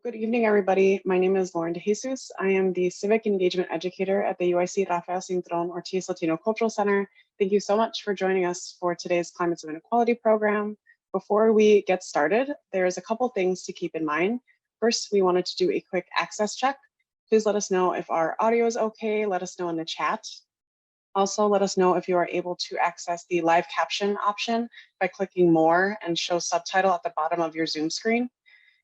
Good evening, everybody. My name is Lauren De Jesus. I am the Civic Engagement Educator at the UIC Latino Cultural Center. Thank you so much for joining us for today's Climates of Inequality program. Before we get started, there's a couple things to keep in mind. First, we wanted to do a quick access check. Please let us know if our audio is okay. Let us know in the chat. Also, let us know if you are able to access the live caption option by clicking more and show subtitle at the bottom of your Zoom screen.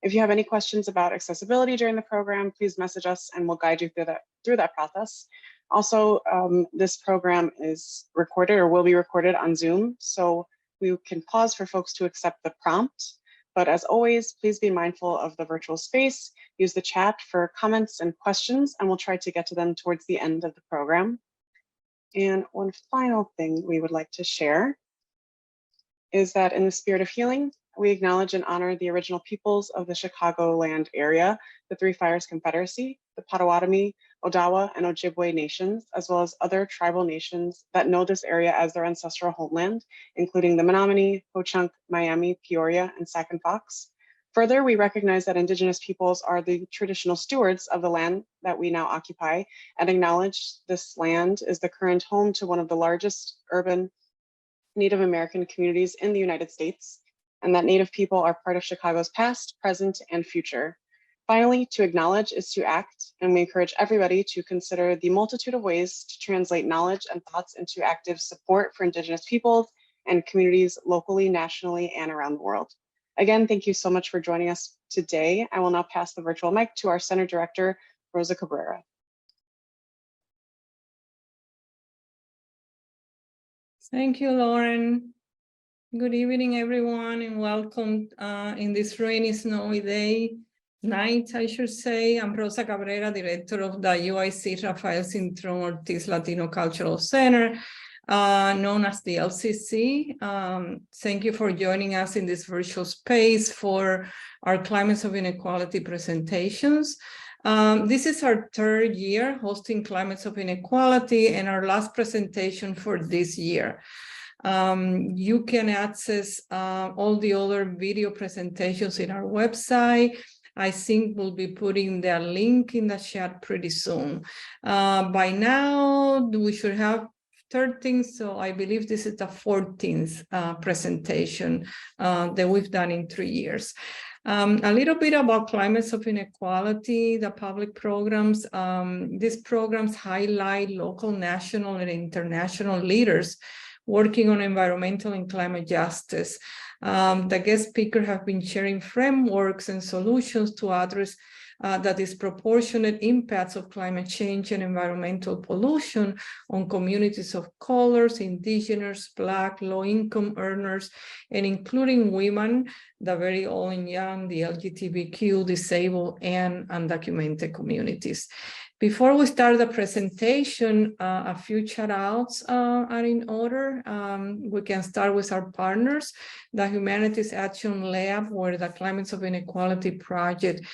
If you have any questions about accessibility during the program, please message us and we'll guide you through that process. Also, this program is recorded or will be recorded on Zoom, so we can pause for folks to accept the prompt. But as always, please be mindful of the virtual space. Use the chat for comments and questions, and we'll try to get to them towards the end of the program. And one final thing we would like to share is that in the spirit of healing, we acknowledge and honor the original peoples of the Chicagoland area, the Three Fires Confederacy, the Potawatomi, Odawa, and Ojibwe nations, as well as other tribal nations that know this area as their ancestral homeland, including the Menominee, Ho-Chunk, Miami, Peoria, and Sac and Fox. Further, we recognize that Indigenous peoples are the traditional stewards of the land that we now occupy and acknowledge this land is the current home to one of the largest urban Native American communities in the United States, and that Native people are part of Chicago's past, present, and future. Finally, to acknowledge is to act, and we encourage everybody to consider the multitude of ways to translate knowledge and thoughts into active support for Indigenous peoples and communities locally, nationally, and around the world. Again, thank you so much for joining us today. I will now pass the virtual mic to our Center Director, Rosa Cabrera. Thank you, Lauren. Good evening, everyone, and welcome in this rainy, snowy night, I should say. I'm Rosa Cabrera, Director of the UIC Rafael Cintrón Ortiz Latino Cultural Center, known as the LCC. Thank you for joining us in this virtual space for our Climates of Inequality presentations. This is our third year hosting Climates of Inequality and our last presentation for this year. You can access all the other video presentations in our website. I think we'll be putting the link in the chat pretty soon. By now, we should have 13, so I believe this is the 14th presentation that we've done in 3 years. A little bit about Climates of Inequality, the public programs. These programs highlight local, national, and international leaders working on environmental and climate justice. The guest speakers have been sharing frameworks and solutions to address the disproportionate impacts of climate change and environmental pollution on communities of colors, Indigenous, Black, low-income earners, and including women, the very old and young, the LGBTQ, disabled, and undocumented communities. Before we start the presentation, a few shout-outs are in order. We can start with our partners, the Humanities Action Lab, where the Climates of Inequality Project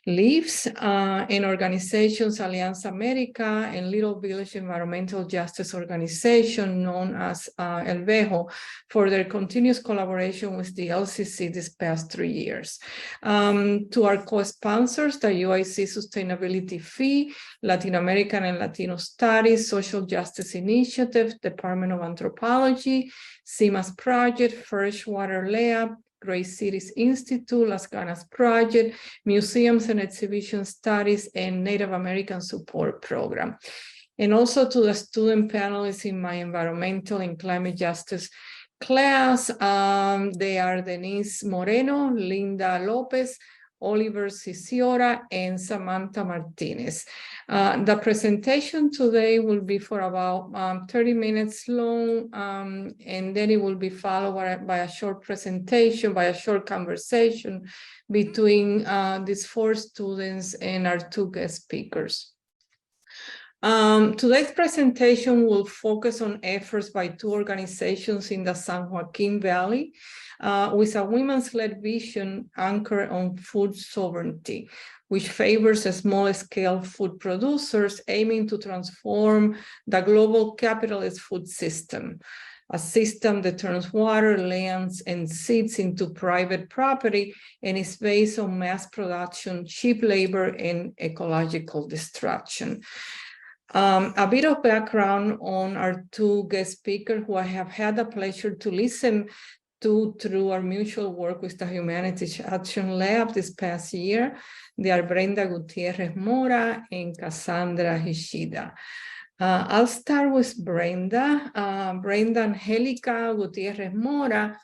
lives, in organizations Alianza America and Little Village Environmental Justice Organization, known as El Vejo, for their continuous collaboration with the LCC this past 3 years. To our co-sponsors, the UIC Sustainability Fee, Latin American and Latino Studies, Social Justice Initiative, Department of Anthropology, CIMAS Project, Freshwater Lab, Great Cities Institute, Las Ganas Project, Museums and Exhibition Studies, and Native American Support Program. And also to the student panelists in my environmental and climate justice class. They are Denise Moreno, Linda Lopez, Oliver Ciciora, and Samantha Martinez. The presentation today will be for about 30 minutes long, and then it will be followed by a short presentation, by a short conversation between these 4 students and our 2 guest speakers. Today's presentation will focus on efforts by 2 organizations in the San Joaquin Valley with a women's-led vision anchored on food sovereignty, which favors small-scale food producers aiming to transform the global capitalist food system. a system that turns water, lands, and seeds into private property and is based on mass production, cheap labor, and ecological destruction. A bit of background on our two guest speakers who I have had the pleasure to listen to through our mutual work with the Humanities Action Lab this past year. They are Brenda Gutierrez Mora and Kassandra Hishida. I'll start with Brenda. Brenda Angelica Gutierrez Mora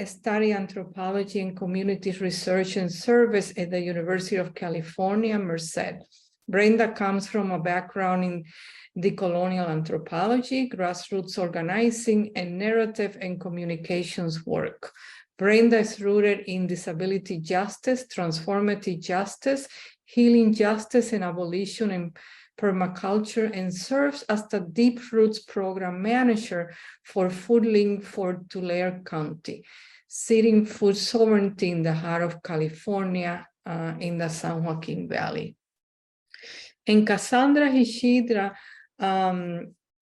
studied anthropology and community research and service at the University of California, MERCED. Brenda comes from a background in decolonial anthropology, grassroots organizing, and narrative and communications work. Brenda is rooted in disability justice, transformative justice, healing justice, and abolition and permaculture, and serves as the Deep Roots Program Manager for Foodlink for Tulare County, seeding food sovereignty in the heart of California in the San Joaquin Valley. And Kassandra Hishida,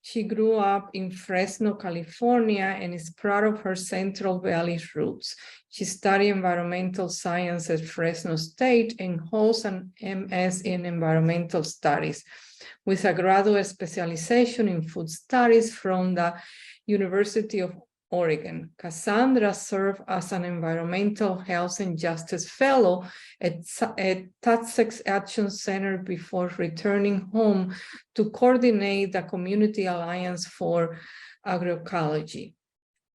she grew up in Fresno, California, and is proud of her Central Valley roots. She studied environmental science at Fresno State and holds an MS in environmental studies with a graduate specialization in food studies from the University of Oregon. Kassandra served as an environmental health and justice fellow at TATSEX Action Center before returning home to coordinate the Community Alliance for Agroecology,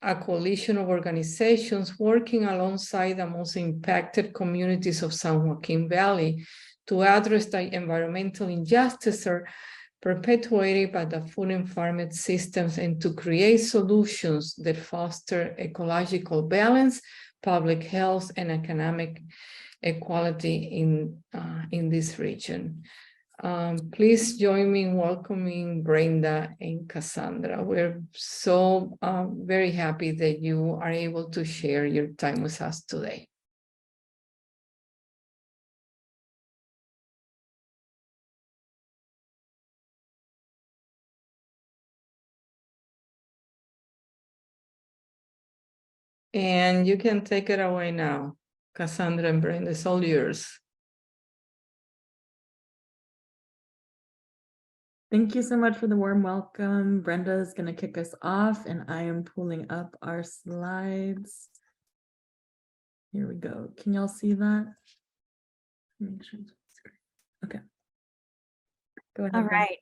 a coalition of organizations working alongside the most impacted communities of San Joaquin Valley to address the environmental injustices perpetuated by the food and farming systems and to create solutions that foster ecological balance, public health, and economic equality in this region. Please join me in welcoming Brenda and Kassandra. We're so very happy that you are able to share your time with us today. And you can take it away now. Kassandra and Brenda, it's all yours. Thank you so much for the warm welcome. Brenda is going to kick us off, and I am pulling up our slides. Here we go. Can y'all see that? Make sure. Okay. Go ahead. All right.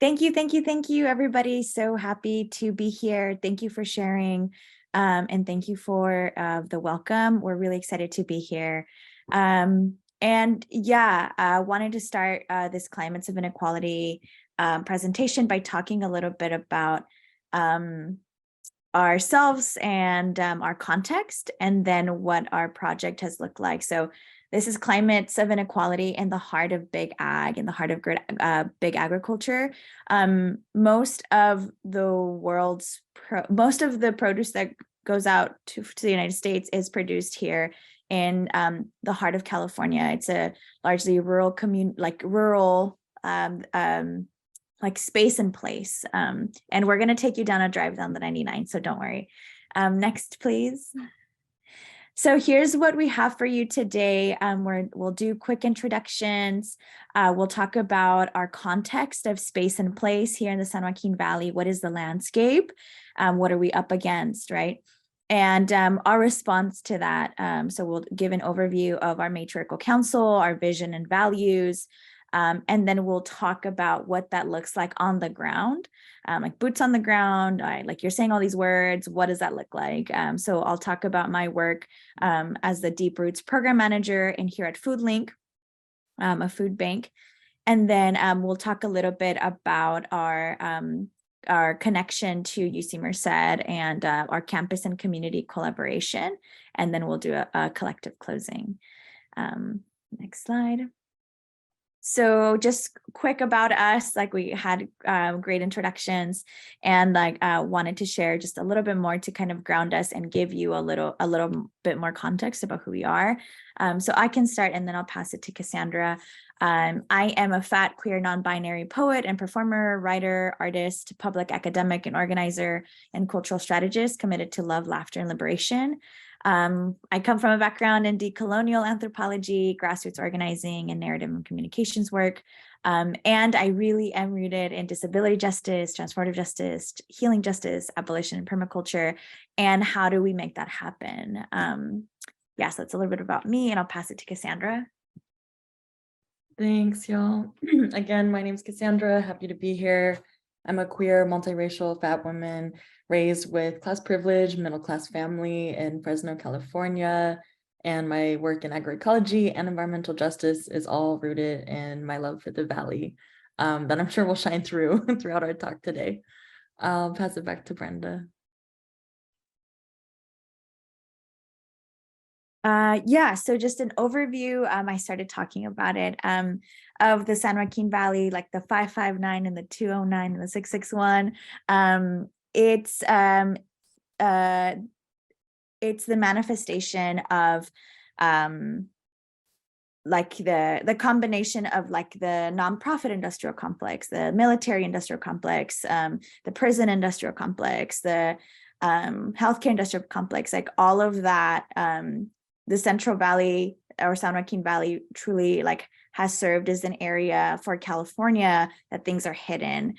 Thank you, everybody. So happy to be here. Thank you for sharing. And thank you for the welcome. We're really excited to be here. And yeah, I wanted to start this Climates of Inequality presentation by talking a little bit about ourselves and our context, and then what our project has looked like. So this is Climates of Inequality in the heart of big ag, in the heart of big agriculture. Most of the produce that goes out to the United States is produced here in the heart of California. It's a largely rural like space and place. And we're going to take you down a drive down the 99, so don't worry. Next, please. So here's what we have for you today. We'll do quick introductions. We'll talk about our context of space and place here in the San Joaquin Valley. What is the landscape? What are we up against, right? And our response to that. So we'll give an overview of our Matriarchal Council, our vision and values, and then we'll talk about what that looks like on the ground, like boots on the ground, like you're saying all these words, what does that look like? So I'll talk about my work as the Deep Roots Program Manager and here at Foodlink, a food bank. And then we'll talk a little bit about our connection to UC Merced and our campus and community collaboration. And then we'll do a collective closing. Next slide. So just quick about us, like we had great introductions, and like wanted to share just a little bit more to kind of ground us and give you a little bit more context about who we are. So I can start and then I'll pass it to Kassandra. I am a fat, queer, non-binary poet and performer, writer, artist, public academic and organizer, and cultural strategist committed to love, laughter, and liberation. I come from a background in decolonial anthropology, grassroots organizing, and narrative and communications work. And I really am rooted in disability justice, transformative justice, healing justice, abolition, and permaculture. And how do we make that happen? Yeah, so that's a little bit about me, and I'll pass it to Kassandra. Thanks, y'all. Again, my name is Kassandra. Happy to be here. I'm a queer, multiracial, fat woman raised with class privilege, middle-class family in Fresno, California. And my work in agroecology and environmental justice is all rooted in my love for the Valley that I'm sure will shine through throughout our talk today. I'll pass it back to Brenda. Yeah, so just an overview, I started talking about it, of the San Joaquin Valley, like the 559 and the 209 and the 661. It's the manifestation of like the combination of like the nonprofit industrial complex, the military industrial complex, the prison industrial complex, the healthcare industrial complex, like all of that. The Central Valley or San Joaquin Valley truly like has served as an area for California that things are hidden,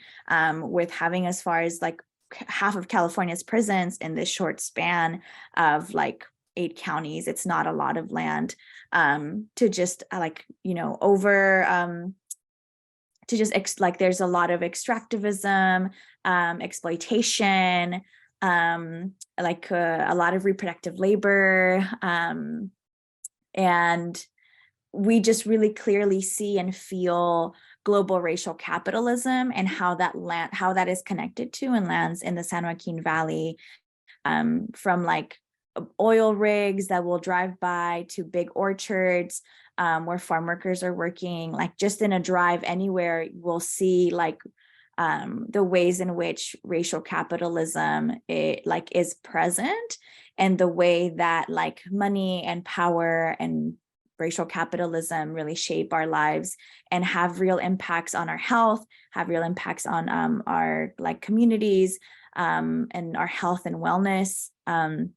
with having as far as like half of California's prisons in this short span of like 8 counties. It's not a lot of land to just like, you know, to just like there's a lot of extractivism, exploitation, like a lot of reproductive labor, and we just really clearly see and feel global racial capitalism and how that is connected to and lands in the San Joaquin Valley, from like oil rigs that will drive by to big orchards where farm workers are working. Like just in a drive anywhere, we'll see like the ways in which racial capitalism is present, and the way that like money and power and racial capitalism really shape our lives and have real impacts on our health, have real impacts on our like communities, and our health and wellness, and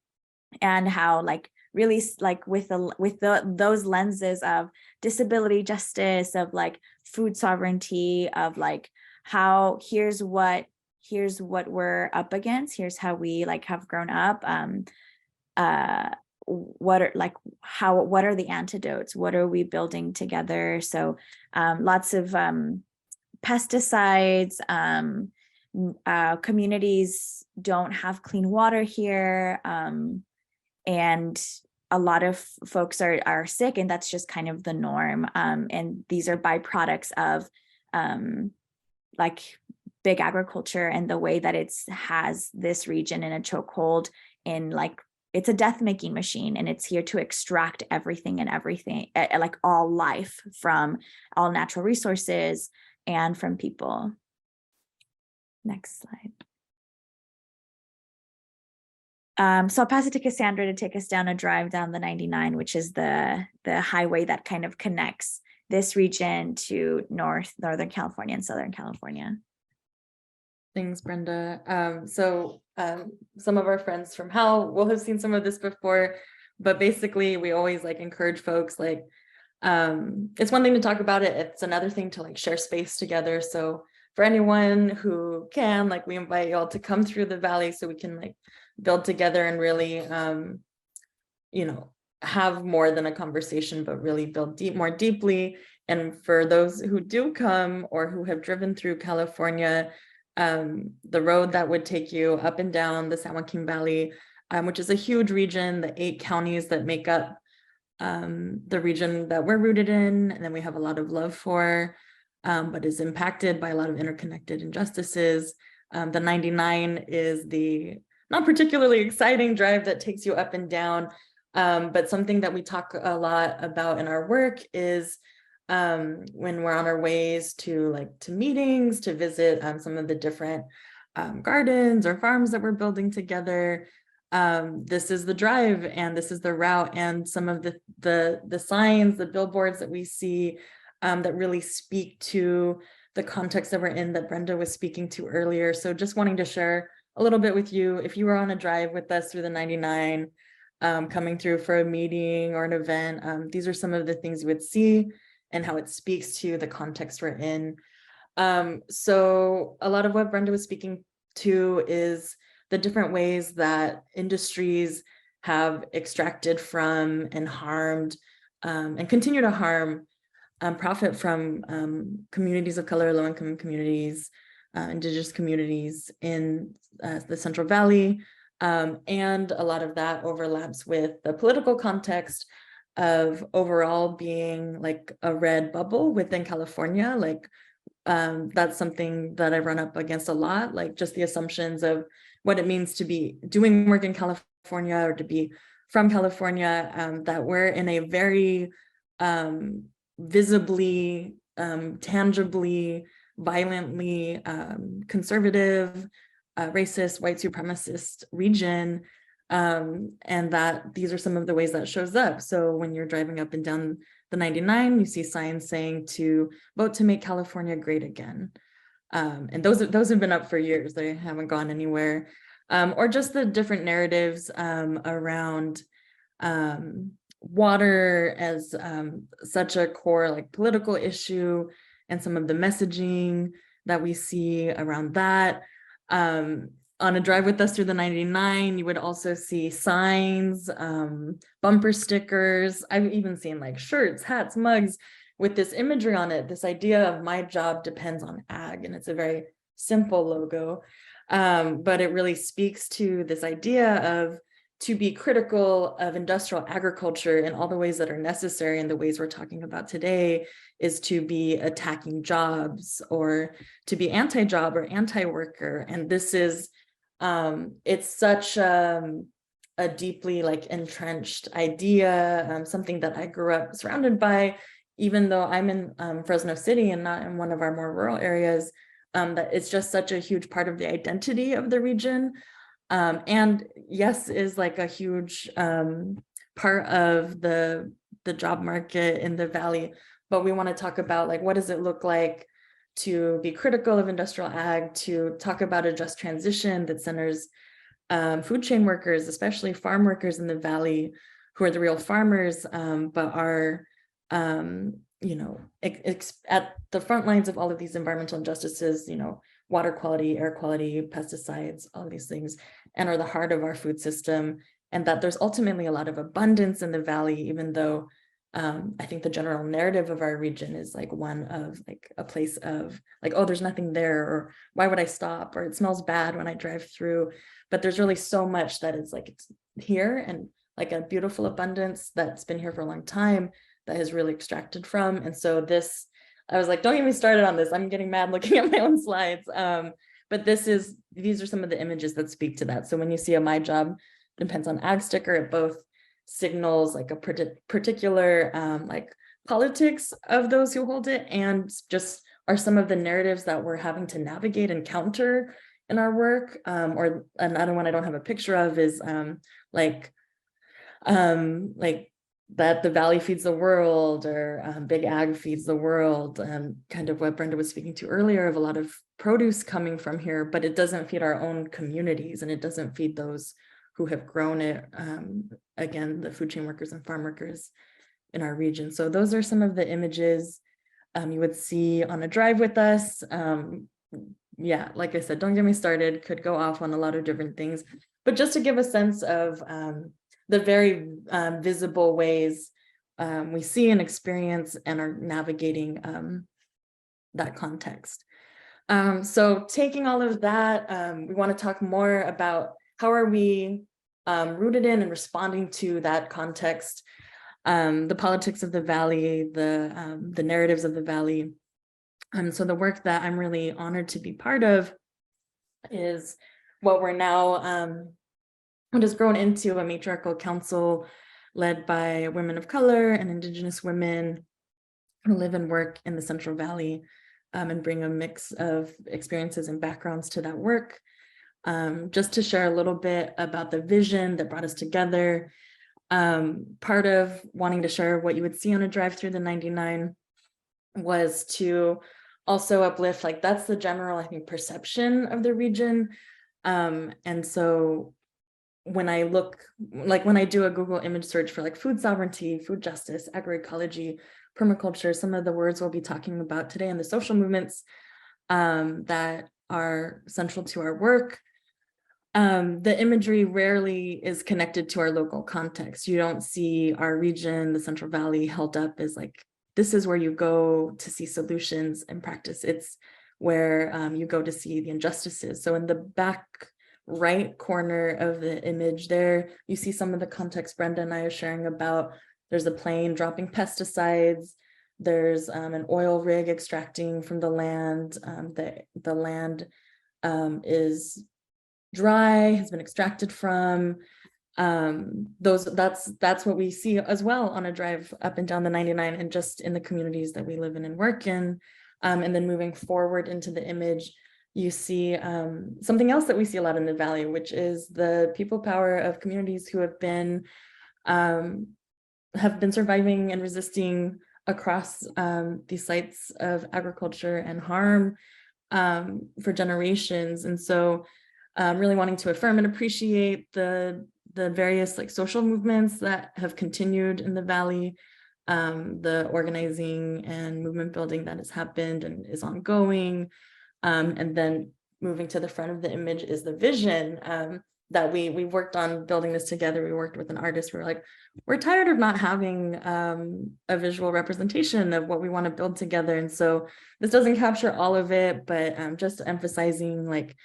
how like really like with those lenses of disability justice, of like food sovereignty, of like how here's what we're up against, here's how we like have grown up, what are the antidotes, what are we building together. So lots of pesticides, communities don't have clean water here, and a lot of folks are sick, and that's just kind of the norm, and these are byproducts of like big agriculture and the way that it has this region in a chokehold, in like it's a death making machine, and it's here to extract everything, like all life from all natural resources and from people. Next slide. So I'll pass it to Kassandra to take us down a drive down the 99, which is the highway that kind of connects this region to Northern California and Southern California. Thanks, Brenda. Some of our friends from HAL will have seen some of this before, but basically we always like encourage folks, like it's one thing to talk about it, it's another thing to like share space together. So for anyone who can, like, we invite you all to come through the valley so we can like build together and really you know, have more than a conversation, but really build more deeply. And for those who do come or who have driven through California, the road that would take you up and down the San Joaquin Valley, which is a huge region, the 8 counties that make up the region that we're rooted in, and then we have a lot of love for, but is impacted by a lot of interconnected injustices. The 99 is the not particularly exciting drive that takes you up and down, but something that we talk a lot about in our work is when we're on our ways to meetings, to visit some of the different gardens or farms that we're building together. This is the drive and this is the route, and some of the signs, the billboards that we see that really speak to the context that we're in, that Brenda was speaking to earlier. So just wanting to share a little bit with you. If you were on a drive with us through the 99, coming through for a meeting or an event, these are some of the things you would see and how it speaks to the context we're in. So a lot of what Brenda was speaking to is the different ways that industries have extracted from and harmed and continue to harm profit from communities of color, low-income communities, Indigenous communities in the Central Valley. And a lot of that overlaps with the political context of overall being like a red bubble within California. Like that's something that I run up against a lot, like just the assumptions of what it means to be doing work in California or to be from California, that we're in a very visibly, tangibly, violently conservative, racist, white supremacist region, and that these are some of the ways that shows up. So when you're driving up and down the 99, you see signs saying to vote to make California great again. And those have been up for years. They haven't gone anywhere. Or just the different narratives around water as such a core like political issue, and some of the messaging that we see around that. On a drive with us through the 99, you would also see signs, bumper stickers. I've even seen like shirts, hats, mugs with this imagery on it, this idea of my job depends on ag. And it's a very simple logo, but it really speaks to this idea of to be critical of industrial agriculture in all the ways that are necessary, and the ways we're talking about today is to be attacking jobs or to be anti-job or anti-worker. And this is, it's such a deeply like entrenched idea, something that I grew up surrounded by, even though I'm in Fresno City and not in one of our more rural areas, that it's just such a huge part of the identity of the region. And yes, is like a huge part of the job market in the Valley, but we want to talk about like, what does it look like to be critical of industrial ag, to talk about a just transition that centers food chain workers, especially farm workers in the Valley, who are the real farmers, but are, you know, at the front lines of all of these environmental injustices, you know, water quality, air quality, pesticides, all of these things, and are the heart of our food system. And that there's ultimately a lot of abundance in the Valley, even though I think the general narrative of our region is like one of like a place of like, oh, there's nothing there, or why would I stop, or it smells bad when I drive through. But there's really so much that is like, it's here, and like a beautiful abundance that's been here for a long time that has really extracted from. And so this, I was like, don't get me started on this. I'm getting mad looking at my own slides. But these are some of the images that speak to that. So when you see a My Job Depends on Ag sticker, it both signals like a particular like politics of those who hold it, and just are some of the narratives that we're having to navigate and counter in our work. Or another one I don't have a picture of is like that the Valley feeds the world, or big ag feeds the world, kind of what Brenda was speaking to earlier, of a lot of produce coming from here, but it doesn't feed our own communities, and it doesn't feed those who have grown it, again, the food chain workers and farm workers in our region. So those are some of the images you would see on a drive with us. Yeah, like I said, don't get me started, could go off on a lot of different things, but just to give a sense of the very visible ways we see and experience and are navigating that context. So taking all of that, we want to talk more about how are we rooted in and responding to that context, the politics of the Valley, the narratives of the Valley. So the work that I'm really honored to be part of is what we're now, what has grown into a matriarchal council led by women of color and Indigenous women, who live and work in the Central Valley, and bring a mix of experiences and backgrounds to that work. Just to share a little bit about the vision that brought us together. Part of wanting to share what you would see on a drive through the 99 was to also uplift, like, that's the general, I think, perception of the region. And so when I look, like when I do a Google image search for like food sovereignty, food justice, agroecology, permaculture, some of the words we'll be talking about today and the social movements that are central to our work. The imagery rarely is connected to our local context. You don't see our region, the Central Valley, held up as like, this is where you go to see solutions and practice. It's where you go to see the injustices. So in the back right corner of the image there, you see some of the context Brenda and I are sharing about. There's a plane dropping pesticides. There's an oil rig extracting from the land. The land is dry, has been extracted from. That's what we see as well on a drive up and down the 99 and just in the communities that we live in and work in. And then moving forward into the image, you see something else that we see a lot in the Valley, which is the people power of communities who have been surviving and resisting across these sites of agriculture and harm for generations. And so really wanting to affirm and appreciate the various like social movements that have continued in the Valley, the organizing and movement building that has happened and is ongoing. And then moving to the front of the image is the vision that we worked on building this together. We worked with an artist. We were like, we're tired of not having a visual representation of what we want to build together. And so this doesn't capture all of it, but just emphasizing like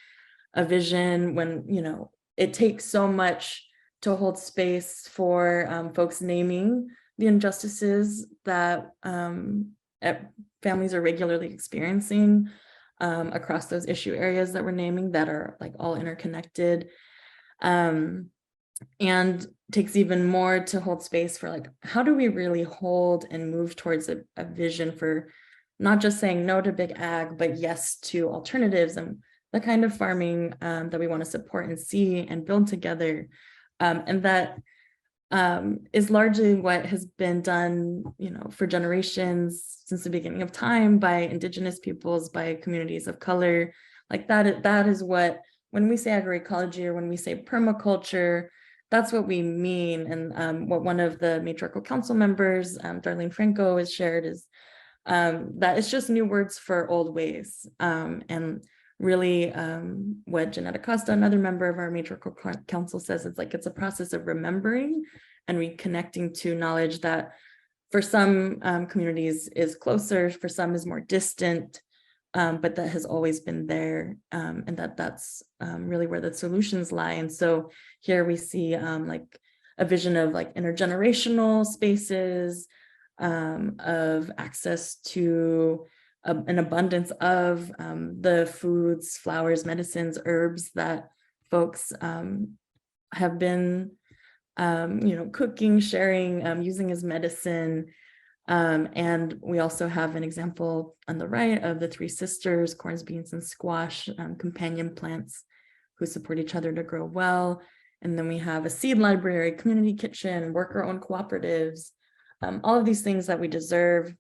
a vision when, you know, it takes so much to hold space for folks naming the injustices that families are regularly experiencing across those issue areas that we're naming that are like all interconnected. And takes even more to hold space for like, how do we really hold and move towards a vision for not just saying no to big ag, but yes to alternatives and the kind of farming that we want to support and see and build together. And that is largely what has been done, you know, for generations since the beginning of time by Indigenous peoples, by communities of color. Like that is what, when we say agroecology or when we say permaculture, that's what we mean. And what one of the Matriarchal Council members, Darlene Franco, has shared is that it's just new words for old ways. And really what Jeanette Acosta, another member of our Matriarchal Council, says, it's like it's a process of remembering and reconnecting to knowledge that for some communities is closer, for some is more distant, but that has always been there, and that's really where the solutions lie. And so here we see like a vision of like intergenerational spaces, of access to an abundance of the foods, flowers, medicines, herbs that folks have been you know, cooking, sharing, using as medicine. And we also have an example on the right of the three sisters, corns, beans, and squash, companion plants who support each other to grow well. And then we have a seed library, community kitchen, worker-owned cooperatives, all of these things that we deserve,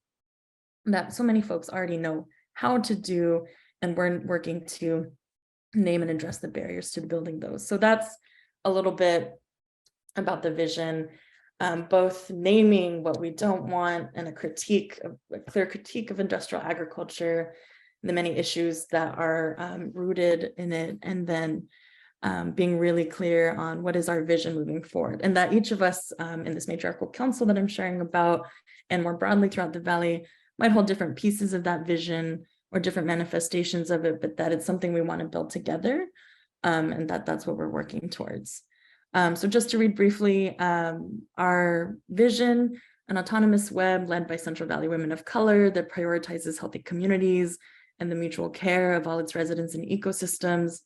that so many folks already know how to do, and we're working to name and address the barriers to building those. So that's a little bit about the vision, both naming what we don't want and a clear critique of industrial agriculture, the many issues that are rooted in it, and then being really clear on what is our vision moving forward. And that each of us in this Matriarchal Council that I'm sharing about, and more broadly throughout the Valley, might hold different pieces of that vision or different manifestations of it, but that it's something we want to build together, and that's what we're working towards. So just to read briefly, our vision, an autonomous web led by Central Valley women of color that prioritizes healthy communities and the mutual care of all its residents and ecosystems.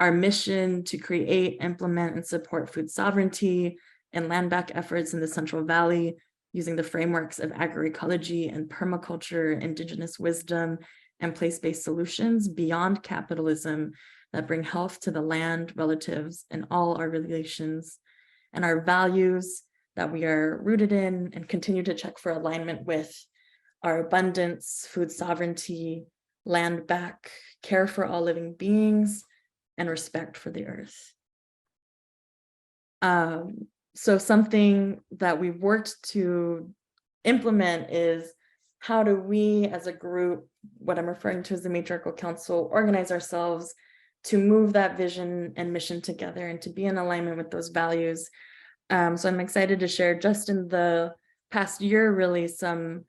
Our mission to create, implement, and support food sovereignty and land back efforts in the Central Valley using the frameworks of agroecology and permaculture, indigenous wisdom, and place-based solutions beyond capitalism that bring health to the land, relatives, and all our relations, and our values that we are rooted in and continue to check for alignment with our abundance, food sovereignty, land back, care for all living beings, and respect for the earth. So something that we've worked to implement is, how do we as a group, what I'm referring to as the Matriarchal Council, organize ourselves to move that vision and mission together and to be in alignment with those values. So I'm excited to share just in the past year, really some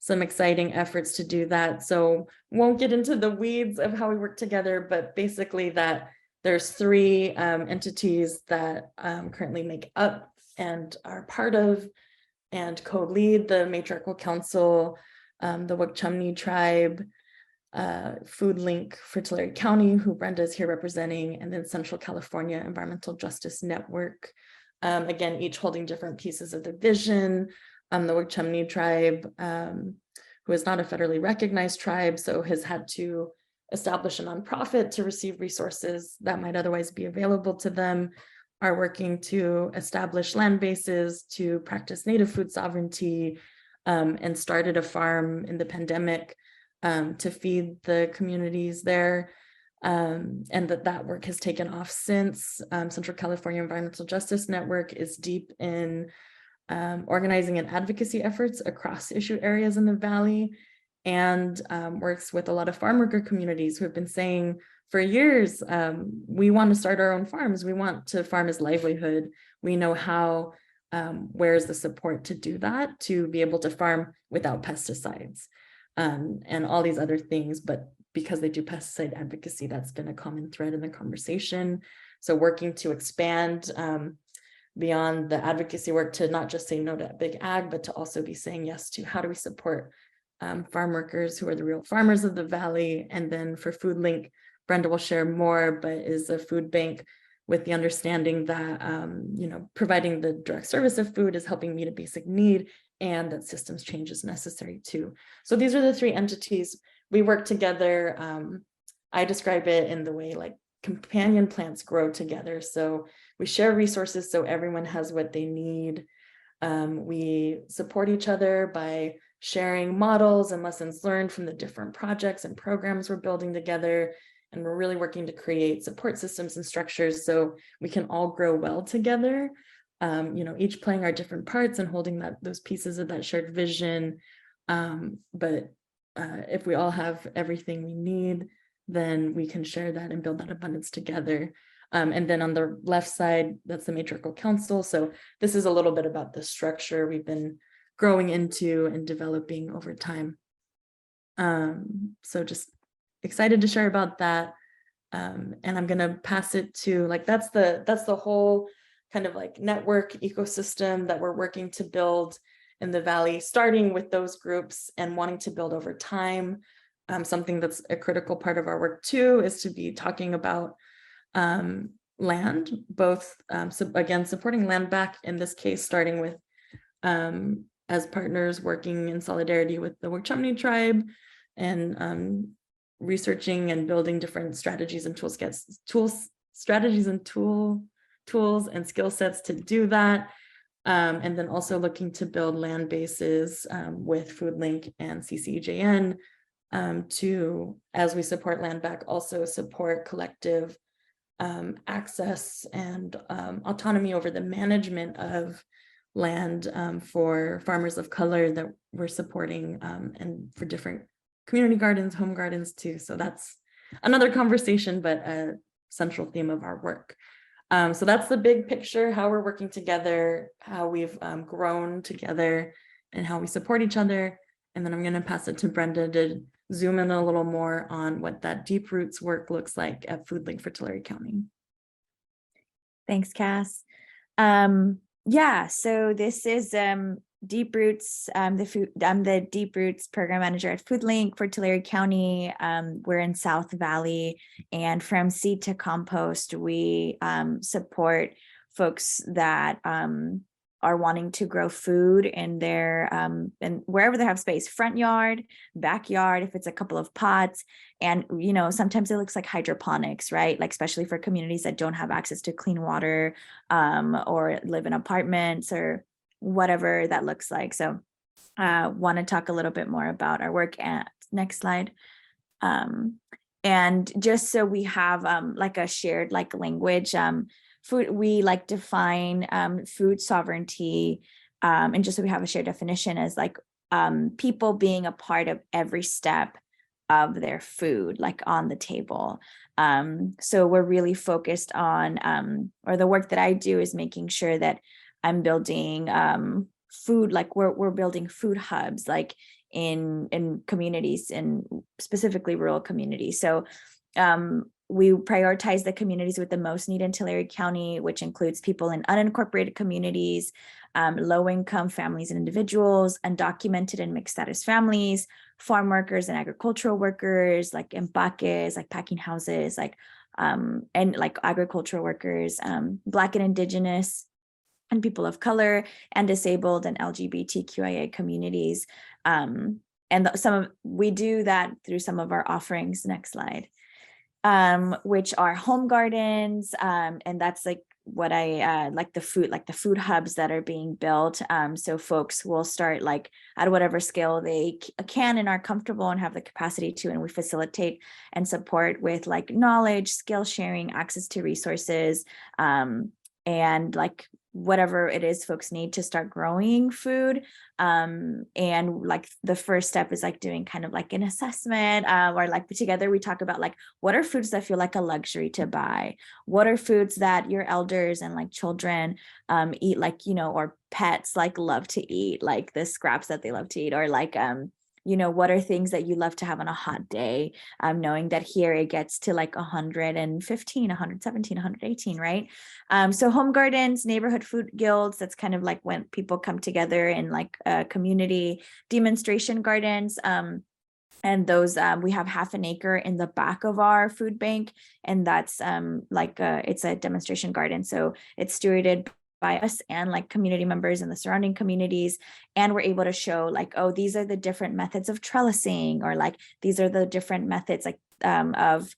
exciting efforts to do that. So won't get into the weeds of how we work together, but basically that there's 3 entities that currently make up and are part of and co-lead the Matriarchal Council, the Wachumni tribe, Foodlink for Tulare County, who Brenda is here representing, and then Central California Environmental Justice Network. Again, each holding different pieces of the vision. The Wachumni tribe, who is not a federally recognized tribe, so has had to establish a nonprofit to receive resources that might otherwise be available to them, are working to establish land bases to practice native food sovereignty, and started a farm in the pandemic to feed the communities there. And that work has taken off since. Central California Environmental Justice Network is deep in organizing and advocacy efforts across issue areas in the Valley, and works with a lot of farm worker communities who have been saying for years, we want to start our own farms. We want to farm as livelihood. We know how, where's the support to do that, to be able to farm without pesticides and all these other things. But because they do pesticide advocacy, that's been a common thread in the conversation. So working to expand beyond the advocacy work to not just say no to big ag, but to also be saying yes to how do we support farm workers who are the real farmers of the Valley. And then for Foodlink, Brenda will share more, but is a food bank with the understanding that providing the direct service of food is helping meet a basic need, and that systems change is necessary too. So these are the 3 entities. We work together. I describe it in the way like companion plants grow together. So we share resources so everyone has what they need. We support each other by sharing models and lessons learned from the different projects and programs we're building together. And we're really working to create support systems and structures so we can all grow well together, each playing our different parts and holding those pieces of that shared vision. But if we all have everything we need, then we can share that and build that abundance together. And then on the left side, that's the Matriarchal Council. So this is a little bit about the structure we've been growing into and developing over time. So just excited to share about that. And I'm going to pass it to that's the whole kind of like network ecosystem that we're working to build in the Valley, starting with those groups and wanting to build over time. Something that's a critical part of our work too is to be talking about land, both again supporting land back, in this case starting with as partners working in solidarity with the Wachumni tribe, and researching and building different strategies and tools and skill sets to do that. And then also looking to build land bases with Foodlink and CCEJN to, as we support land back, also support collective access and autonomy over the management of land for farmers of color that we're supporting, and for different community gardens, home gardens too. So that's another conversation, but a central theme of our work. So that's the big picture, how we're working together, how we've grown together, and how we support each other. And then I'm going to pass it to Brenda to zoom in a little more on what that deep roots work looks like at Foodlink for Tulare County. Thanks, Cass. Yeah, so this is Deep Roots. I'm the Deep Roots program manager at Foodlink for Tulare County. We're in South Valley, and from seed to compost, we support folks that are wanting to grow food in their and wherever they have space, front yard, backyard, if it's a couple of pots. And sometimes it looks like hydroponics, right? Like especially for communities that don't have access to clean water or live in apartments or whatever that looks like. So want to talk a little bit more about our work. At next slide. And just so we have like a shared like language, food, we like define food sovereignty, and just so we have a shared definition as like people being a part of every step of their food, like on the table. So we're really focused on, or the work that I do is making sure that I'm building food, like we're building food hubs, like in communities, and specifically rural communities. So we prioritize the communities with the most need in Tulare County, which includes people in unincorporated communities, low-income families and individuals, undocumented and mixed status families, farm workers and agricultural workers, like empaques, like packing houses, like and like agricultural workers, Black and Indigenous and people of color, and disabled and LGBTQIA communities. And we do that through some of our offerings. Next slide. Which are home gardens, and that's like what I like the food hubs that are being built. So folks will start like at whatever scale they can and are comfortable and have the capacity to, and we facilitate and support with like knowledge, skill sharing, access to resources, and like whatever it is folks need to start growing food. And like the first step is like doing kind of like an assessment, or like together we talk about like, what are foods that feel like a luxury to buy? What are foods that your elders and like children eat, like, or pets like love to eat, like the scraps that they love to eat, or like, what are things that you love to have on a hot day? Knowing that here it gets to like 115, 117, 118, right? So home gardens, neighborhood food guilds, that's kind of like when people come together in like community demonstration gardens. And those, we have half an acre in the back of our food bank. And that's it's a demonstration garden. So it's stewarded by us and like community members in the surrounding communities. And we're able to show like, oh, these are the different methods of trellising, or like, these are the different methods like of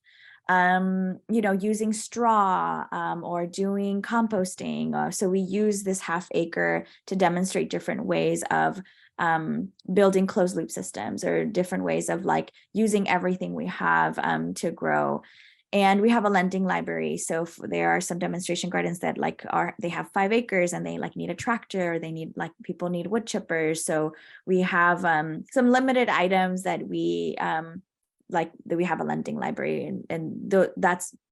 using straw or doing composting. So we use this half acre to demonstrate different ways of building closed loop systems, or different ways of like using everything we have to grow. And we have a lending library. So there are some demonstration gardens that like they have 5 acres and they like need a tractor, or they need like people need wood chippers. So we have some limited items that we we have a lending library, and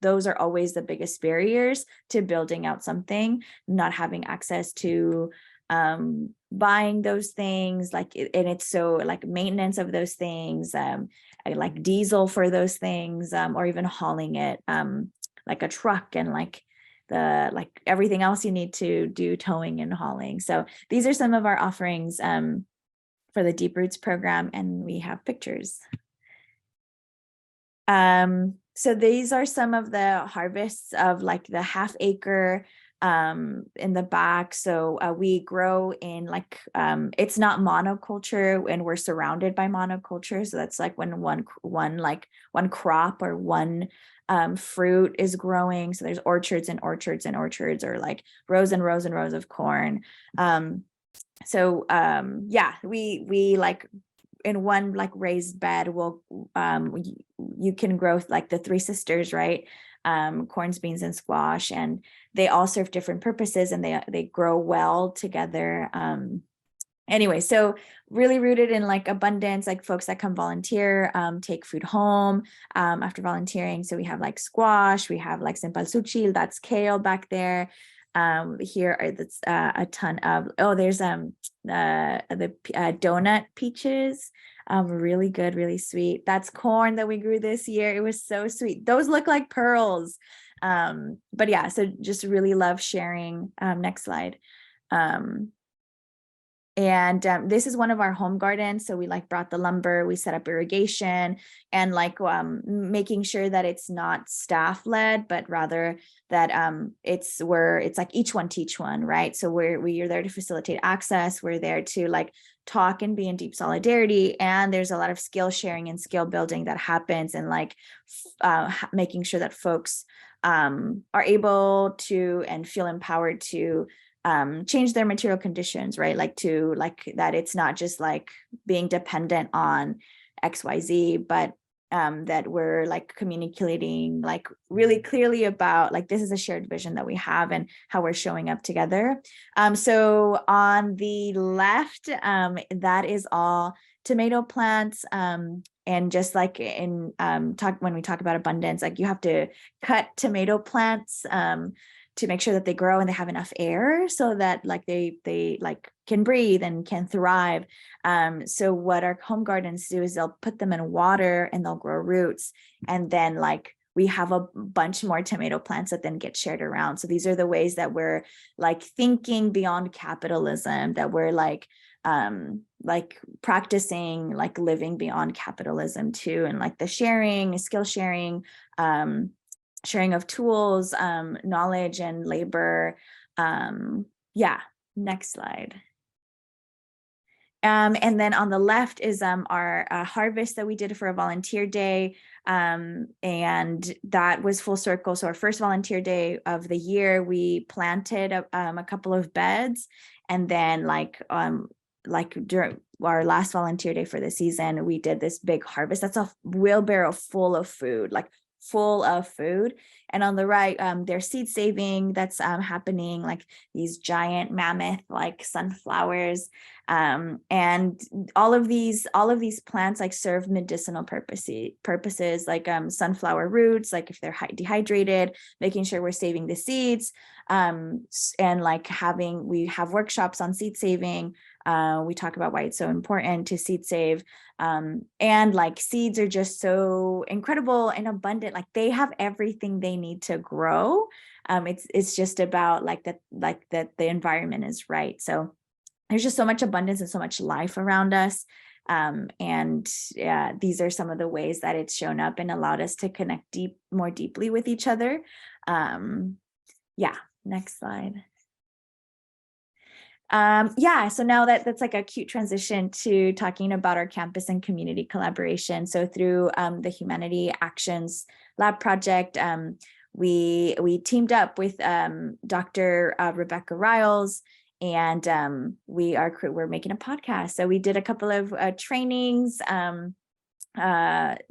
those are always the biggest barriers to building out something, not having access to buying those things, like and it's so like maintenance of those things, like diesel for those things, or even hauling it, like a truck, and like everything else you need to do towing and hauling. So these are some of our offerings for the Deep Roots program, and we have pictures. So these are some of the harvests of like the half acre in the back. So we grow in like it's not monoculture, and we're surrounded by monoculture. So that's like when one crop or one fruit is growing. So there's orchards and orchards and orchards, or like rows and rows and rows of corn. We like in one like raised bed you can grow like the 3 sisters, right? Corns, beans, and squash, and they all serve different purposes, and they grow well together. Anyway, so really rooted in like abundance, like folks that come volunteer, take food home after volunteering. So we have like squash, we have like cempasúchil, that's kale back there. Here are a ton of, there's the donut peaches, really good, really sweet. That's corn that we grew this year. It was so sweet. Those look like pearls. But yeah, so just really love sharing. Next slide. And this is one of our home gardens. So we like brought the lumber, we set up irrigation, and like making sure that it's not staff led, but rather that it's like each one teach one, right? So we're there to facilitate access. We're there to like talk and be in deep solidarity. And there's a lot of skill sharing and skill building that happens, and like making sure that folks are able to and feel empowered to change their material conditions, right? Like that it's not just like being dependent on XYZ, but that we're like communicating like really clearly about like this is a shared vision that we have and how we're showing up together. So on the left, that is all tomato plants. And just like in when we talk about abundance, like you have to cut tomato plants to make sure that they grow and they have enough air so that like they like can breathe and can thrive. So what our home gardens do is they'll put them in water and they'll grow roots. And then like we have a bunch more tomato plants that then get shared around. So these are the ways that we're like thinking beyond capitalism, that we're like practicing like living beyond capitalism too. And like the sharing, skill sharing, sharing of tools, knowledge and labor. Yeah, next slide. And then on the left is our harvest that we did for a volunteer day. And that was full circle. So our first volunteer day of the year, we planted a couple of beds. And then like during our last volunteer day for the season, we did this big harvest. That's a wheelbarrow full of food, like full of food. And on the right, there's seed saving that's happening, like these giant mammoth like sunflowers. And all of these plants like serve medicinal purposes like sunflower roots, like if they're dehydrated, making sure we're saving the seeds, and like we have workshops on seed saving. We talk about why it's so important to seed save. And like seeds are just so incredible and abundant. Like they have everything they need to grow. It's just about that the environment is right. So there's just so much abundance and so much life around us. And yeah, these are some of the ways that it's shown up and allowed us to connect more deeply with each other. Yeah, next slide. Yeah, so now that's like a cute transition to talking about our campus and community collaboration. So through the Humanity Actions Lab project, we teamed up with Dr. Rebecca Riles, and we're making a podcast. So we did a couple of trainings,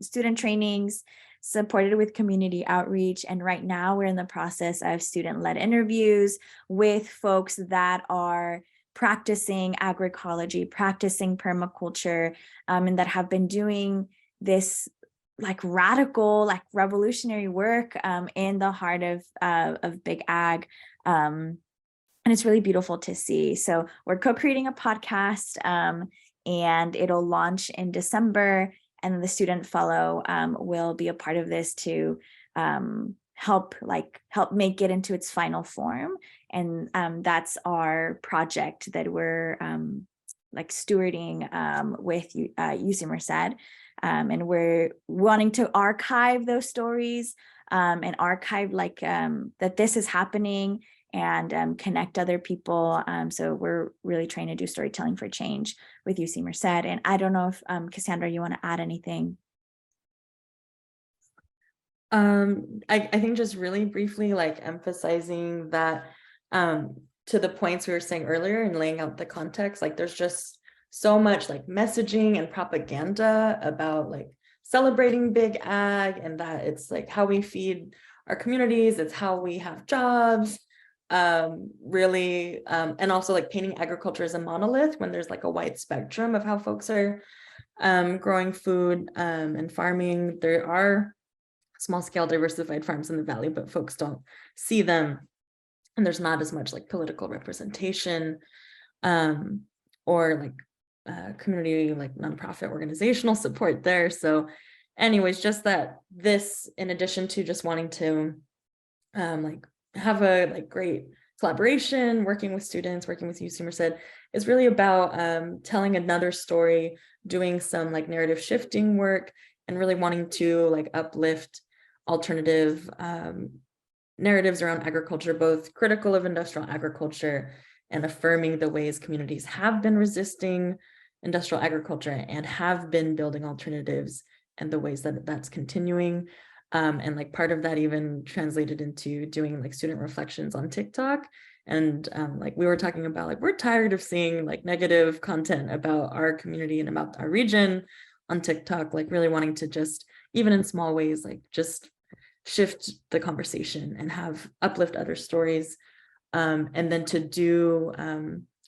student trainings, supported with community outreach. And right now we're in the process of student-led interviews with folks that are practicing agroecology, practicing permaculture, and that have been doing this like radical, like revolutionary work in the heart of big ag. And it's really beautiful to see. So we're co-creating a podcast, and it'll launch in December. And the student fellow will be a part of this to help make it into its final form. And that's our project that we're like stewarding with UC MERCED. And we're wanting to archive those stories and archive that this is happening and connect other people. So we're really trying to do storytelling for change with UC MERCED. And I don't know if Kassandra, you want to add anything? I think just really briefly, like emphasizing that to the points we were saying earlier and laying out the context, like there's just so much like messaging and propaganda about like celebrating big ag, and that it's like how we feed our communities, it's how we have jobs. Really, and also like painting agriculture as a monolith when there's like a wide spectrum of how folks are growing food and farming. There are small scale diversified farms in the valley, but folks don't see them, and there's not as much like political representation or like community like nonprofit organizational support there. So anyways, just that this, in addition to just wanting to like have a like great collaboration, working with students, working with UC MERCED, is really about telling another story, doing some like narrative shifting work, and really wanting to like uplift alternative narratives around agriculture, both critical of industrial agriculture and affirming the ways communities have been resisting industrial agriculture and have been building alternatives, and the ways that that's continuing. And like part of that even translated into doing like student reflections on TikTok. And like we were talking about, like we're tired of seeing like negative content about our community and about our region on TikTok, like really wanting to just, even in small ways, like just shift the conversation and have uplift other stories. And then to do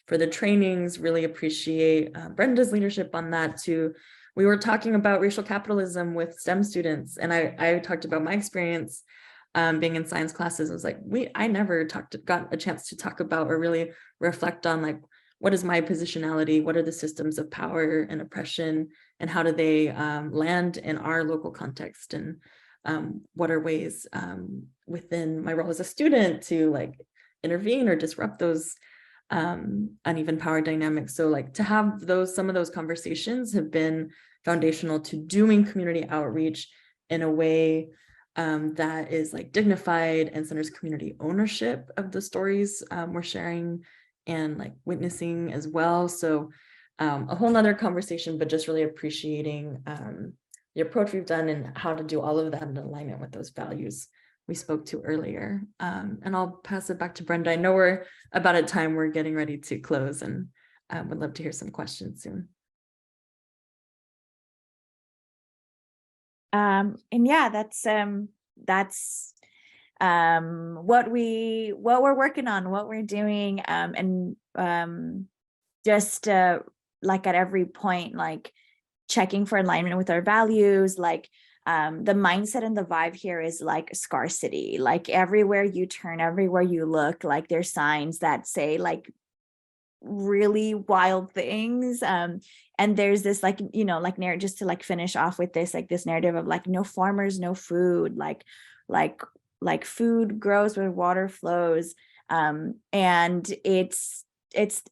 for the trainings, really appreciate Brenda's leadership on that too. We were talking about racial capitalism with STEM students, and I talked about my experience being in science classes. It was like, I never got a chance to talk about or really reflect on like, what is my positionality? What are the systems of power and oppression, and how do they land in our local context? And what are ways within my role as a student to like intervene or disrupt those uneven power dynamics? So like to have some of those conversations have been foundational to doing community outreach in a way that is like dignified and centers community ownership of the stories we're sharing and like witnessing as well. So a whole nother conversation, but just really appreciating the approach we've done and how to do all of that in alignment with those values we spoke to earlier. And I'll pass it back to Brenda. I know we're about at time, we're getting ready to close, and would love to hear some questions soon. And yeah, that's what we're working on, what we're doing, and just like at every point, like checking for alignment with our values. Like the mindset and the vibe here is like scarcity. Like everywhere you turn, everywhere you look, like there's signs that say like really wild things. And there's this like, you know, like narrative, just to like finish off with this, like this narrative of like no farmers, no food, like food grows where water flows. And it's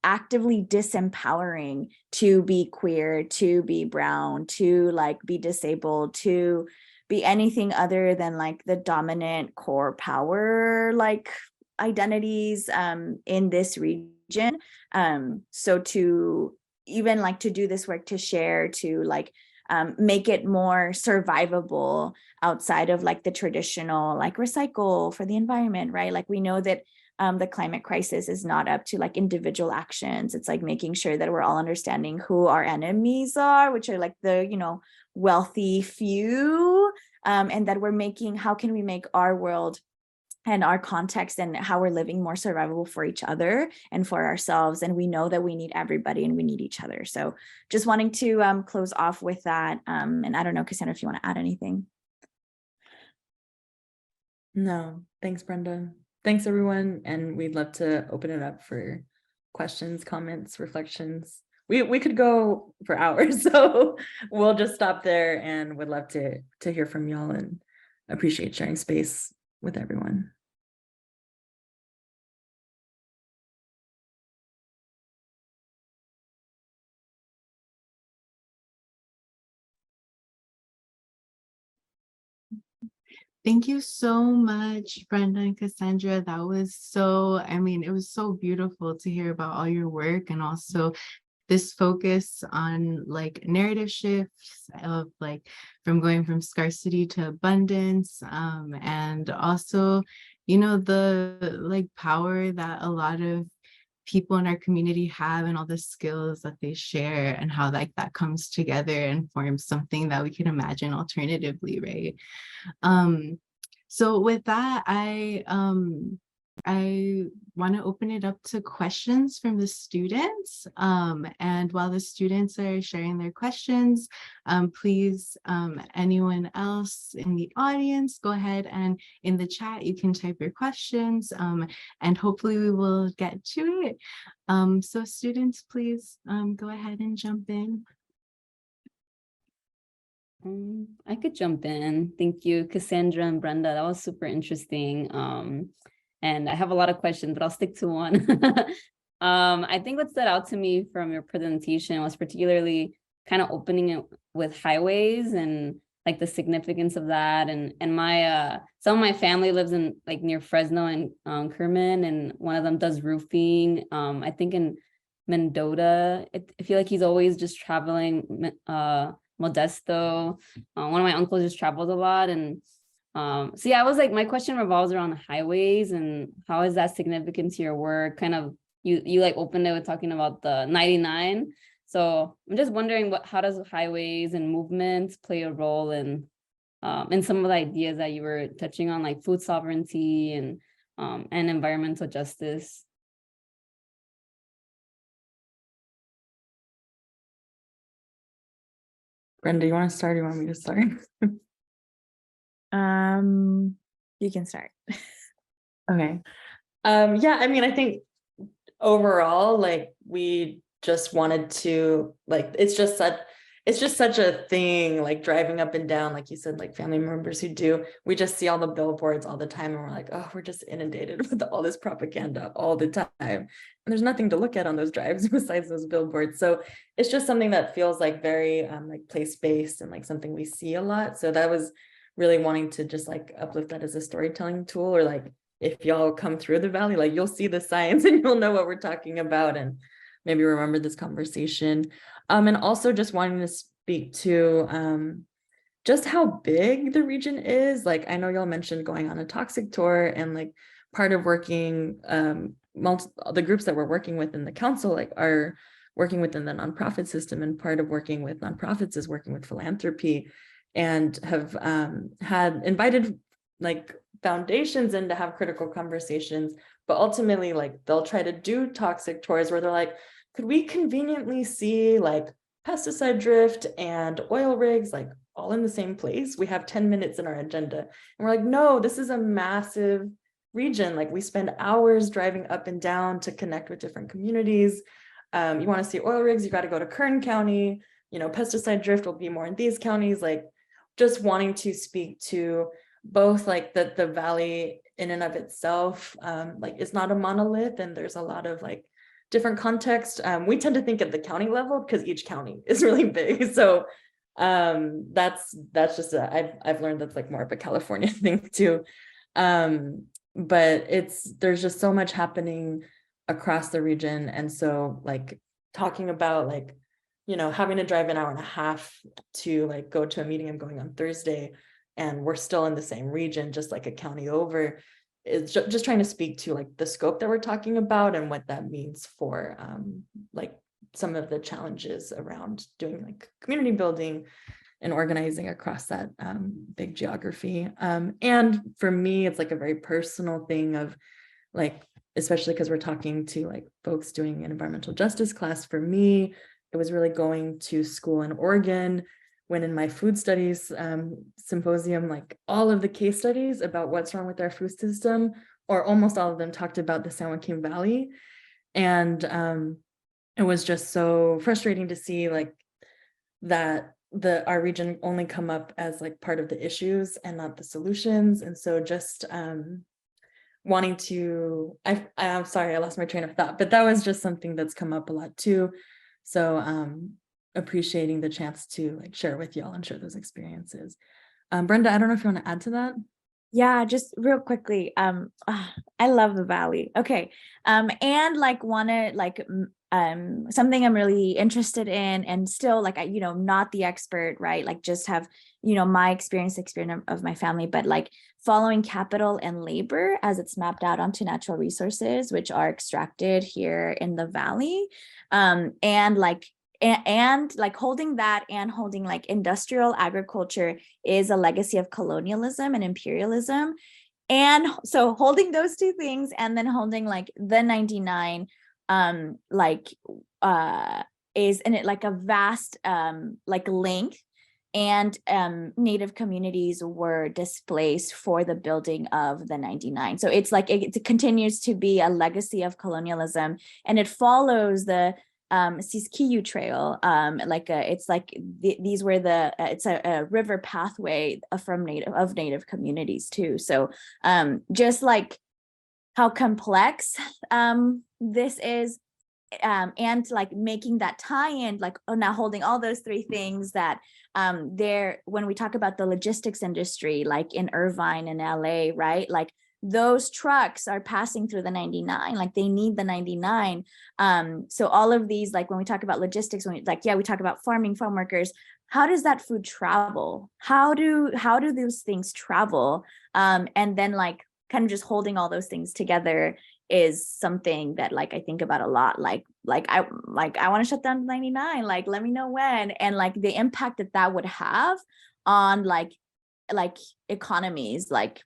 actively disempowering to be queer, to be brown, to like be disabled, to be anything other than like the dominant core power like identities in this region. So to even like to do this work, to share, to like make it more survivable outside of like the traditional like recycle for the environment, right? Like we know that the climate crisis is not up to like individual actions. It's like making sure that we're all understanding who our enemies are, which are like the, you know, wealthy few, and that we're making, how can we make our world and our context and how we're living more survivable for each other and for ourselves. And we know that we need everybody and we need each other. So just wanting to close off with that. And I don't know, Kassandra, if you want to add anything. No, thanks, Brenda. Thanks, everyone. And we'd love to open it up for questions, comments, reflections. We could go for hours, so we'll just stop there, and would love to hear from y'all and appreciate sharing space with everyone. Thank you so much, Brenda and Kassandra. That was so, I mean, it was so beautiful to hear about all your work, and also this focus on like narrative shifts of like from going from scarcity to abundance, and also, you know, the like power that a lot of people in our community have and all the skills that they share, and how like that comes together and forms something that we can imagine alternatively, right? So with that, I want to open it up to questions from the students. And while the students are sharing their questions, please, anyone else in the audience, go ahead and in the chat, you can type your questions, and hopefully we will get to it. So students, please go ahead and jump in. I could jump in. Thank you, Kassandra and Brenda. That was super interesting. And I have a lot of questions, but I'll stick to one. I think what stood out to me from your presentation was particularly kind of opening it with highways and like the significance of that. And my some of my family lives in like near Fresno and Kerman, and one of them does roofing. I think in Mendota. I feel like he's always just traveling. Modesto. One of my uncles just travels a lot, and so yeah, I was like, my question revolves around the highways and how is that significant to your work? Kind of you like opened it with talking about the 99. So I'm just wondering how does highways and movements play a role in some of the ideas that you were touching on, like food sovereignty and environmental justice. Brenda, you want to start or you want me to start? You can start. Okay. Yeah, I mean, I think overall, like we just wanted to, like, it's just such a thing, like driving up and down, like you said, like family members who do, we just see all the billboards all the time and we're like, oh, we're just inundated with all this propaganda all the time. And there's nothing to look at on those drives besides those billboards. So it's just something that feels like very like place-based and like something we see a lot. So that was really wanting to just like uplift that as a storytelling tool, or like if y'all come through the valley, like you'll see the signs and you'll know what we're talking about and maybe remember this conversation. And also just wanting to speak to just how big the region is. Like, I know y'all mentioned going on a toxic tour, and like part of working, the groups that we're working with in the council, like are working within the nonprofit system, and part of working with nonprofits is working with philanthropy, and have had invited like foundations in to have critical conversations, but ultimately like they'll try to do toxic tours where they're like, could we conveniently see like pesticide drift and oil rigs like all in the same place? We have 10 minutes in our agenda. And we're like, no, this is a massive region. Like we spend hours driving up and down to connect with different communities. You want to see oil rigs, you got to go to Kern County. You know, pesticide drift will be more in these counties. Like just wanting to speak to both like the valley in and of itself, like it's not a monolith, and there's a lot of like different context. We tend to think at the county level because each county is really big. So that's just I've learned that's like more of a California thing too. But there's just so much happening across the region. And so like talking about like, you know, having to drive an hour and a half to like go to a meeting I'm going on Thursday, and we're still in the same region, just like a county over, is just trying to speak to like the scope that we're talking about and what that means for like some of the challenges around doing like community building and organizing across that big geography. And for me, it's like a very personal thing of like, especially because we're talking to like folks doing an environmental justice class. For me, it was really going to school in Oregon, when in my food studies symposium, like all of the case studies about what's wrong with our food system, or almost all of them talked about the San Joaquin Valley. And it was just so frustrating to see like that our region only come up as like part of the issues and not the solutions. And so just wanting to, I'm sorry, I lost my train of thought, but that was just something that's come up a lot too. So appreciating the chance to like share with y'all and share those experiences. Brenda, I don't know if you want to add to that. Yeah, just real quickly. I love the valley. Okay. And like wanna like something I'm really interested in, and still like you know, not the expert, right? Like just have, you know, my experience of my family, but like following capital and labor as it's mapped out onto natural resources, which are extracted here in the valley. And like holding that and holding like industrial agriculture is a legacy of colonialism and imperialism. And so holding those two things, and then holding like the 99 is in it like a vast like length, and Native communities were displaced for the building of the 99. So it's like it continues to be a legacy of colonialism, and it follows the Siskiyou Trail. It's like these were it's a river pathway from native communities too. So just like how complex this is, and like making that tie-in, like now holding all those three things that there, when we talk about the logistics industry, like in Irvine and LA, right? Like those trucks are passing through the 99, like they need the 99. So all of these, like when we talk about logistics, when we, like, yeah, we talk about farming, farm workers, how does that food travel? How do those things travel? And then like kind of just holding all those things together is something that like I think about a lot. Like I want to shut down 99, like let me know when, and like the impact that would have on like economies like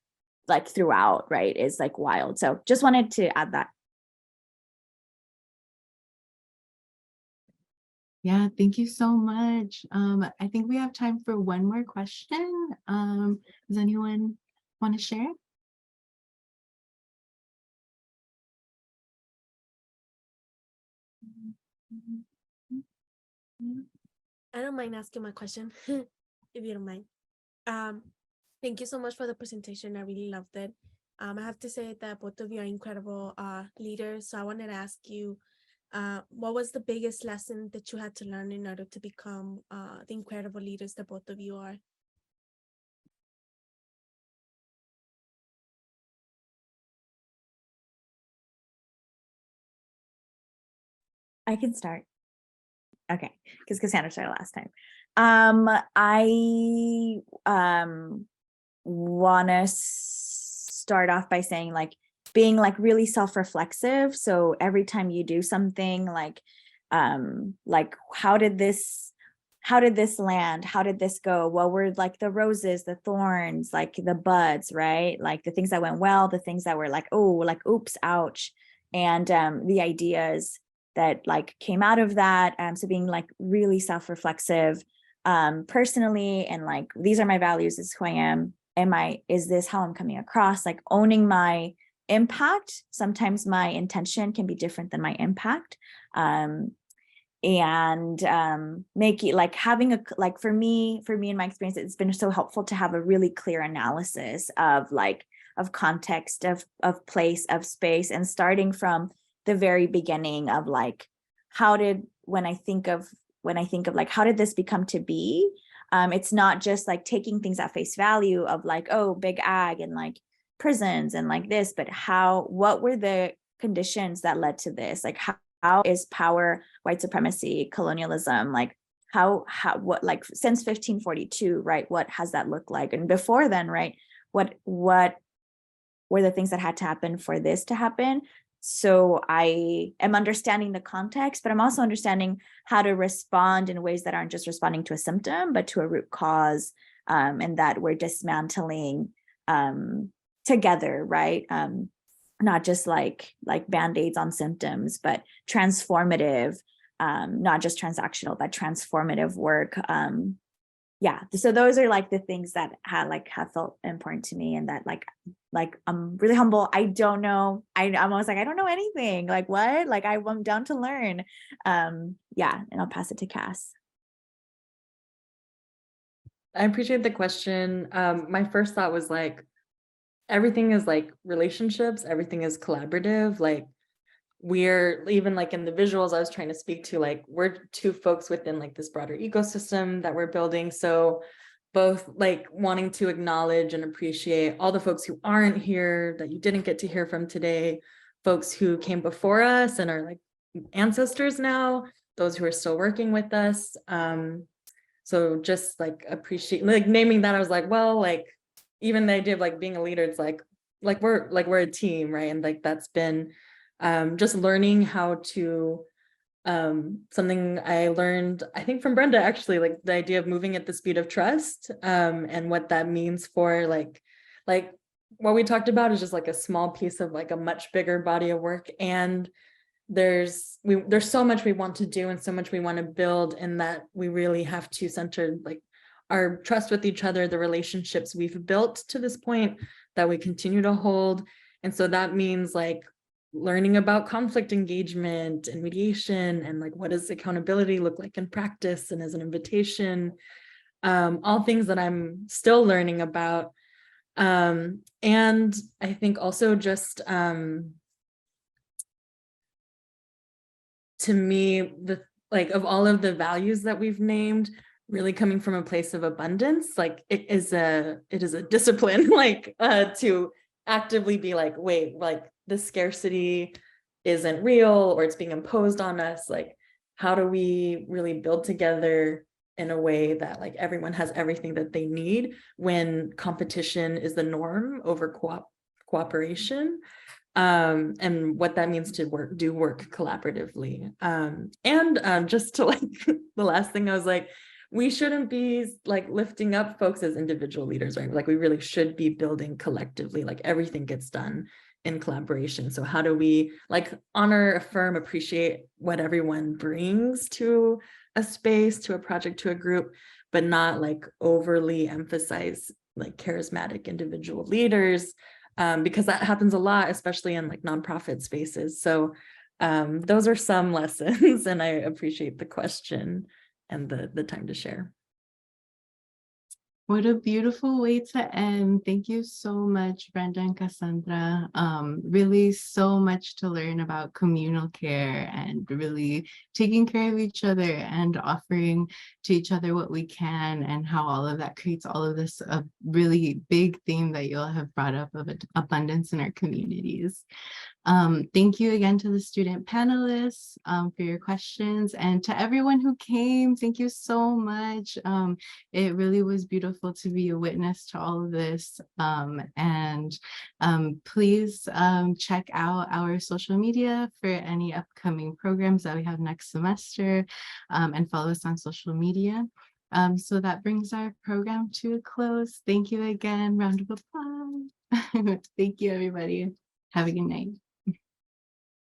throughout, right, is like wild. So just wanted to add that. Yeah, thank you so much. I think we have time for one more question. Does anyone want to share? I don't mind asking my question, if you don't mind. Thank you so much for the presentation. I really loved it. I have to say that both of you are incredible leaders. So I wanted to ask you, what was the biggest lesson that you had to learn in order to become the incredible leaders that both of you are? I can start. Okay, because Cassandra started last time. I want to start off by saying like being like really self-reflexive. So every time you do something, like how did this land? How did this go? What were like the roses, the thorns, like the buds, right? Like the things that went well, the things that were like, oh, like oops, ouch, and the ideas that like came out of that. So being like really self-reflexive personally, and like these are my values, this is who I am. Is this how I'm coming across? Like owning my impact. Sometimes my intention can be different than my impact. And make it like having a, like for me in my experience, it's been so helpful to have a really clear analysis of like of context, of place, of space, and starting from the very beginning of like when I think of like how did this become to be. It's not just like taking things at face value of like, oh, big ag and like prisons and like this, but what were the conditions that led to this? Like how is power, white supremacy, colonialism, like what, like since 1542, right? What has that looked like? And before then, right? What were the things that had to happen for this to happen? So I am understanding the context, but I'm also understanding how to respond in ways that aren't just responding to a symptom, but to a root cause, and that we're dismantling together, right? Not just like band-aids on symptoms, but transformative, not just transactional, but transformative work. Yeah, so those are like the things that have felt important to me, and that like I'm really humble. I don't know. I'm almost like I don't know anything. Like what? Like I'm down to learn. Yeah, and I'll pass it to Cass. I appreciate the question. My first thought was like, everything is like relationships, everything is collaborative. Like we're even like in the visuals I was trying to speak to, like we're two folks within like this broader ecosystem that we're building. So both like wanting to acknowledge and appreciate all the folks who aren't here, that you didn't get to hear from today, folks who came before us and are like ancestors now, those who are still working with us. So just like appreciate, like naming that, I was like, well, like even the idea of like being a leader, it's like we're a team, right? And like that's been just learning how to, something I learned, I think from Brenda, actually, like the idea of moving at the speed of trust, and what that means for like what we talked about is just like a small piece of like a much bigger body of work. And there's so much we want to do and so much we want to build, and that we really have to center like our trust with each other, the relationships we've built to this point that we continue to hold. And so that means like learning about conflict engagement and mediation, and like what does accountability look like in practice and as an invitation, all things that I'm still learning about. And I think also just to me, of all of the values that we've named, really coming from a place of abundance, like it is a discipline, like to actively be like, wait, like the scarcity isn't real or it's being imposed on us. Like, how do we really build together in a way that like everyone has everything that they need when competition is the norm over cooperation? And what that means to do work collaboratively. Just to like the last thing, I was like, we shouldn't be like lifting up folks as individual leaders, right? Like we really should be building collectively, like everything gets done in collaboration. So how do we like honor, affirm, appreciate what everyone brings to a space, to a project, to a group, but not like overly emphasize like charismatic individual leaders, because that happens a lot, especially in like nonprofit spaces. So those are some lessons, and I appreciate the question and the time to share. What a beautiful way to end. Thank you so much, Brenda and Kassandra. Really so much to learn about communal care and really taking care of each other and offering to each other what we can, and how all of that creates all of this a really big theme that you all have brought up of abundance in our communities. Thank you again to the student panelists for your questions, and to everyone who came, thank you so much. It really was beautiful to be a witness to all of this. Please check out our social media for any upcoming programs that we have next semester, and follow us on social media. So that brings our program to a close. Thank you again. Round of applause. Thank you, everybody. Have a good night.